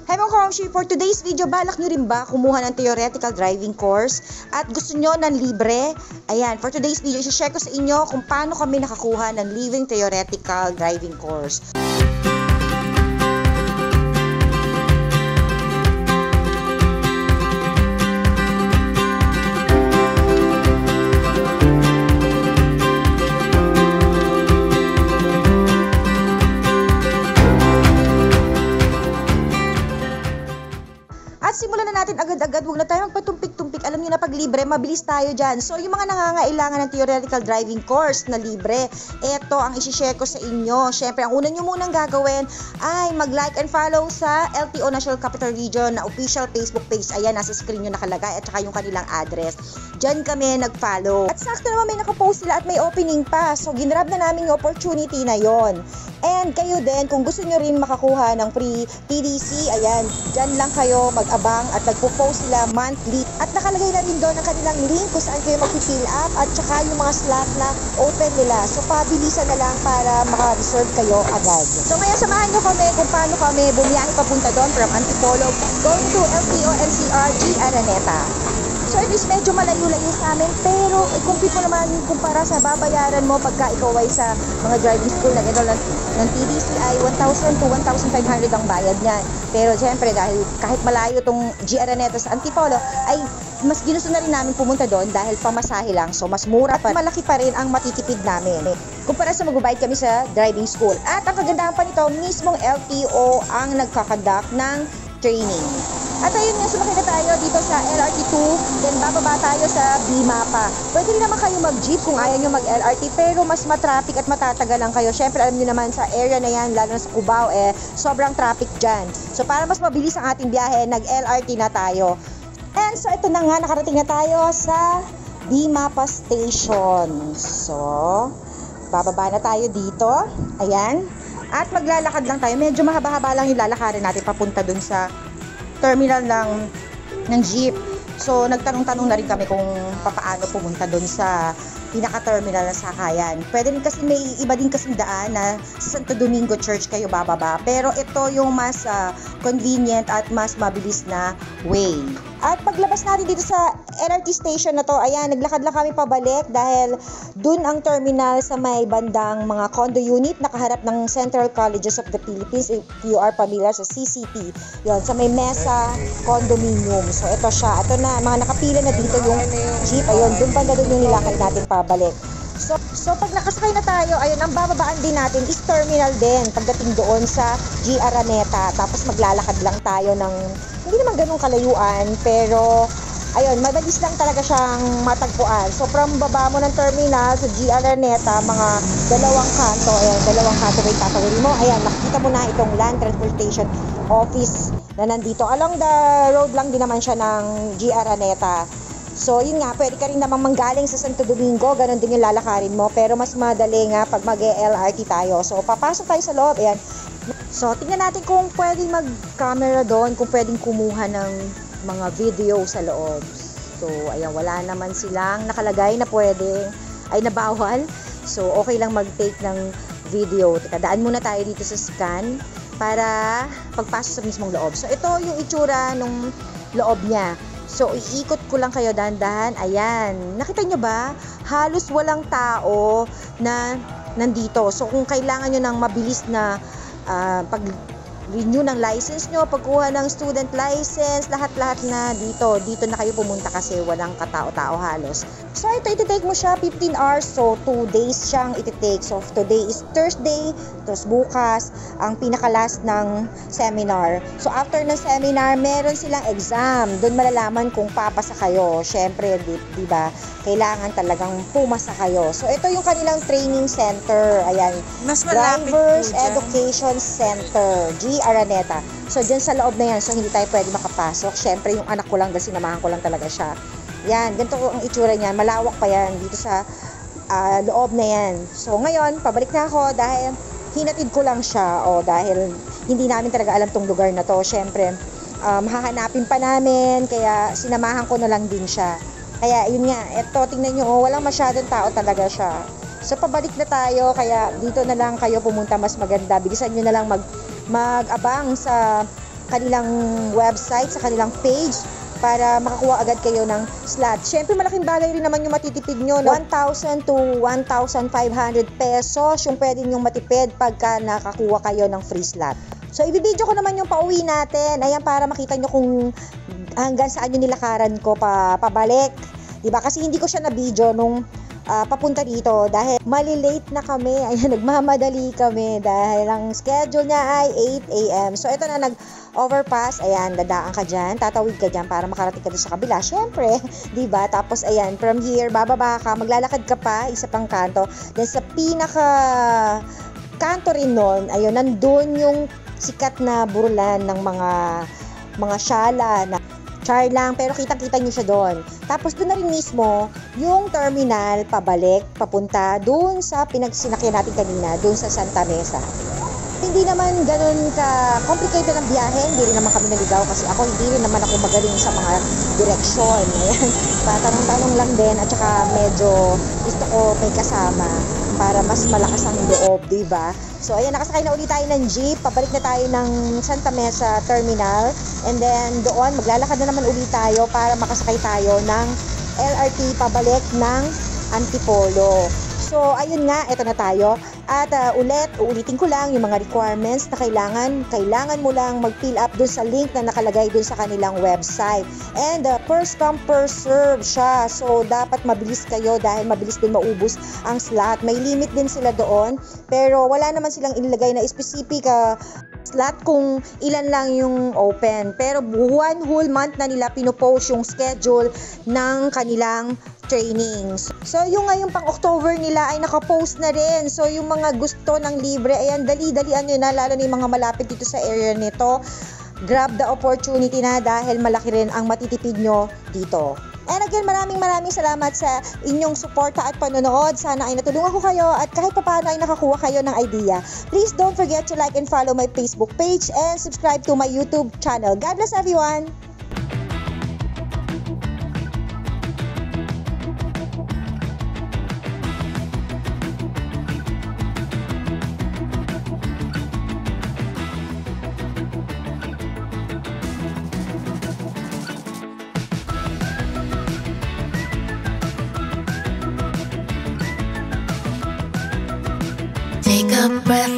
Hey mga Komshi, for today's video, balak nyo rin ba kumuha ng theoretical driving course at gusto nyo ng libre? Ayan, for today's video, isi-share ko sa inyo kung paano kami nakakuha ng libreng theoretical driving course. At simulan na natin agad-agad, huwag na tayo magpatumpik-tumpik. Alam niyo na pag libre, mabilis tayo dyan. So yung mga nangangailangan ng theoretical driving course na libre, eto ang isi-share ko sa inyo. Syempre, ang una nyo munang gagawin ay mag-like and follow sa LTO National Capital Region na official Facebook page. Ayan, nasa screen nyo nakalagay at saka yung kanilang address. Diyan kami nag-follow. At sakto naman may nakapost sila at may opening pa. So ginrab na namin yung opportunity na yon. And kayo din, kung gusto nyo rin makakuha ng free PDC, ayan, dyan lang kayo mag-abang at nagpo-post sila monthly. At nakalagay na rin doon ang kanilang link kung saan kayo mag-fill up at saka yung mga slot na open nila. So pabilisan na lang para maka-reserve kayo agad. So ngayon samahan nyo kami kung paano kami bumiyahe papunta doon from Antipolo going to LTO NCR G. Araneta. So it is medyo malayo-layo sa amin, pero i-compute mo naman kumpara sa babayaran mo pagka ikaw ay sa mga driving school na enroll ng TDC ay 1,000 to 1,500 ang bayad niyan. Pero siyempre dahil kahit malayo tong G. Araneta sa Antipolo ay mas ginusto na rin namin pumunta doon dahil pamasahe lang. So mas mura pa, malaki pa rin ang matitipid namin kumpara sa magbabayad kami sa driving school. At ang kagandahan pa nito, mismong LTO ang nagkakandak ng training. At ayun nga, sumakay na tayo dito sa LRT2, then bababa tayo sa BMAPA. Pwede rin naman kayo mag-jeep kung ayaw nyo mag-LRT, pero mas matraffic at matatagalan kayo. Siyempre, alam nyo naman sa area na yan, lalo na sa Cubao, sobrang traffic dyan. So, para mas mabilis ang ating biyahe, nag-LRT na tayo. And so, ito na nga, nakarating na tayo sa BMAPA Station. So, bababa na tayo dito. Ayan. At maglalakad lang tayo. Medyo mahaba-haba lang yung lalakarin natin papunta dun sa terminal ng jeep. So nagtanong-tanong na rin kami kung paano pumunta doon sa pinaka-terminal na sakayan. Pwede rin kasi may iba din kasing daan na sa Santo Domingo Church kayo bababa. Pero ito yung mas convenient at mas mabilis na way. At paglabas natin dito sa LRT station na to, ayan, naglakad lang kami pabalik dahil dun ang terminal sa may bandang mga condo unit nakaharap ng Central Colleges of the Philippines, if you are familiar sa CCP. Yun, sa may Mesa Condominium. So ito siya. Ito na, mga nakapila na dito yung jeep. Ayun, dun pa na dun yung nilakad natin pabalik. So pag nakasakay na tayo, ayun, ang bababaan din natin is terminal din pagdating doon sa G. Araneta. Tapos maglalakad lang tayo ng hindi naman ganun kalayuan, pero ayun, mabilis lang talaga siyang matagpuan. So from baba mo ng terminal sa G. Araneta, mga dalawang kanto, may tatawin mo. Ayan, makikita mo na itong Land Transportation Office na nandito. Along the road lang din naman siya ng G. Araneta. So yun nga, pwede ka rin naman manggaling sa Santo Domingo, ganun din yung lalakarin mo, pero mas madali nga pag mag-LRT tayo. So papasok tayo sa loob, ayan. So tingnan natin kung pwedeng mag-camera doon, kung pwedeng kumuha ng mga video sa loob. So ayan, wala naman silang nakalagay na pwedeng, ay nabawal. So okay lang mag-take ng video. Teka, daan muna tayo dito sa scan para pagpasok sa mismong loob. So ito yung itsura nung loob niya. So, iikot ko lang kayo dahan-dahan. Ayan. Nakita nyo ba? Halos walang tao na nandito. So, kung kailangan nyo ng mabilis na pag-renew ng license nyo, pagkuha ng student license, lahat-lahat na dito. Dito na kayo pumunta kasi walang katao-tao halos. So, ito ititake mo siya 15 hours. So, 2 days siyang ititake. So, today is Thursday. Tapos bukas, ang pinaka-last ng seminar. So, after ng seminar, meron silang exam. Doon malalaman kung papasa kayo. Siyempre, di ba? Kailangan talagang pumasa kayo. So, ito yung kanilang training center. Ayan. Mas malapit Drivers po dyan. Education Center, G. Araneta. So, dyan sa loob na yan. So, hindi tayo pwede makapasok. Siyempre, yung anak ko lang, dahil sinamahan ko lang talaga siya. Yan, ganito ang itsura niyan. Malawak pa yan dito sa loob na yan. So, ngayon, pabalik na ako dahil hinatid ko lang siya. O, dahil hindi namin talaga alam tong lugar na to. Siyempre, hahanapin pa namin. Kaya, sinamahan ko na lang din siya. Kaya, yun nga. Eto, tingnan nyo. Walang masyadong tao talaga siya. So, pabalik na tayo. Kaya, dito na lang kayo pumunta. Mas maganda. Bilisan nyo na lang mag-abang sa kanilang website, sa kanilang page, para makakuha agad kayo ng slot. Siyempre, malaking bagay rin naman yung matitipid nyo. 1,000 to 1,500 pesos yung pwede nyong matipid pagka nakakuha kayo ng free slot. So, ibibidyo ko naman yung pauwi natin. Ayan, para makita nyo kung hanggang saan yung nilakaran ko pabalik. Diba? Kasi hindi ko siya na-video nung papunta dito dahil malilate na kami. Ayan, nagmamadali kami dahil ang schedule niya ay 8 a.m. So, ito na overpass, ayan, dadaan ka dyan, tatawid ka dyan para makarating ka doon sa kabila. Syempre, diba? Tapos, ayan, from here, bababa ka, maglalakad ka pa, isa pang kanto. Then, sa pinaka kanto rin nun, ayun, nandun yung sikat na burulan ng mga syala na char lang, pero kitang-kita nyo siya doon. Tapos, doon na rin mismo, yung terminal, pabalik, papunta, doon sa pinagsinakyan natin kanina, doon sa Santa Mesa. Hindi naman ganun ka-complicated ang biyahe, hindi rin naman kami naligaw kasi ako hindi rin naman ako magaling sa mga direksyon. Ayan, patanong-tanong lang din at saka medyo gusto ko may kasama para mas malakas ang loob, diba? So ayan, nakasakay na ulit tayo ng jeep, pabalik na tayo ng Santa Mesa Terminal, and then doon maglalakad na naman ulit tayo para makasakay tayo ng LRT pabalik ng Antipolo. So, ayun nga, eto na tayo. At uulitin ko lang yung mga requirements na kailangan mo lang mag-fill up dun sa link na nakalagay dun sa kanilang website. And first come, first serve siya. So, dapat mabilis kayo dahil mabilis din maubos ang slot. May limit din sila doon, pero wala naman silang inilagay na specific slot kung ilan lang yung open. Pero one whole month na nila pinopost yung schedule ng kanilang trainings. So, yung ngayong pang October nila ay nakapost na rin. So, yung mga gusto ng libre, ayan, dali-dalian nyo na, lalo na yung mga malapit dito sa area nito. Grab the opportunity na dahil malaki rin ang matitipid nyo dito. And again, maraming salamat sa inyong suporta at panonood. Sana ay natulungan ko kayo at kahit papaano ay nakakuha kayo ng idea. Please don't forget to like and follow my Facebook page and subscribe to my YouTube channel. God bless everyone! Take a breath